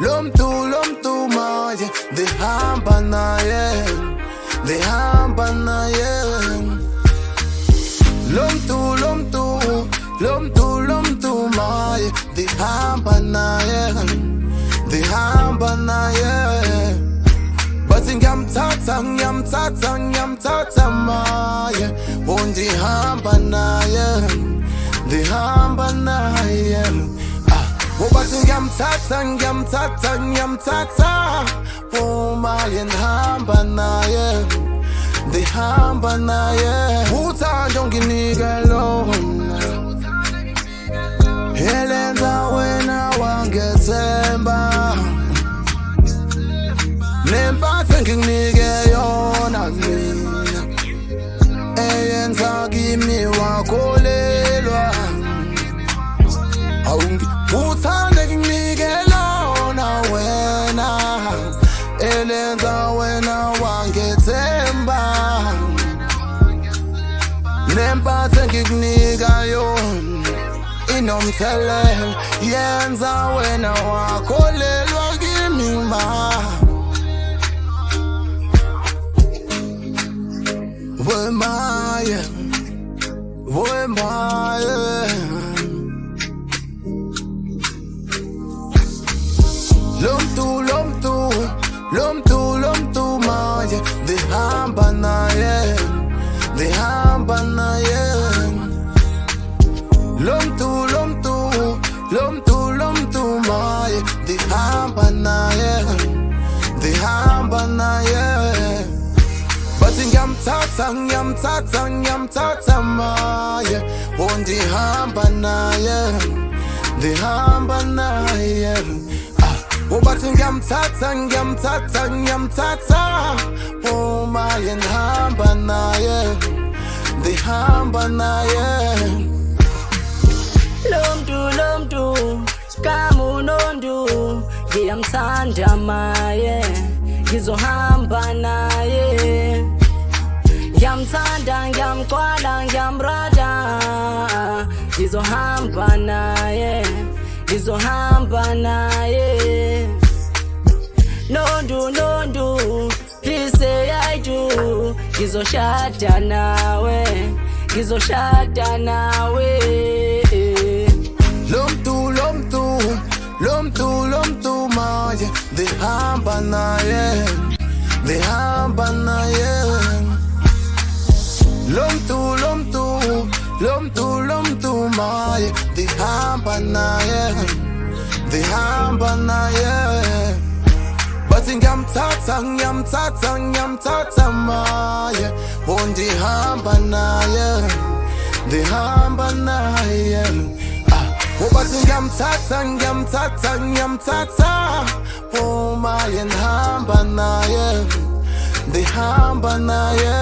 Lomtu maye, dehamba na ye. Lomtu maye, dehamba na ye. Bathi ngiyamthatha maye, ndihamba naye. Bathi ngiyamthatha maye, ndihamba naye. Uthando nginike lona, elenza wena wangethemba, nempatho enginike yona mina, eyenza kimi wakholelwa. Uthando enginike lona wena, elenza wena wangethemba, nempatho engikunika yona inomthelela, yenza wena wakholelwa kimi ma. Lomtu maye, dehamba naye. Lomtu maye, dehamba naye. Bathi ngiyamthatha maye, ndihamba naye. Bathi ngiyamthatha maye, ndihamba naye. Lomtu kamunondu, ngiyamthanda maye, ngizohamba naye. Ngiyamthanda, ngiyamqwala, ngiyamrada, ngizohamba naye. Nondu, please say I do. Ngizoshada nawe. Lomtu maye, dehamba naye. Lomtu maye, dehamba naye. Bathi ngiyamthatha maye, ndihamba naye. Bathi ngiyamthatha maye, ndihamba naye.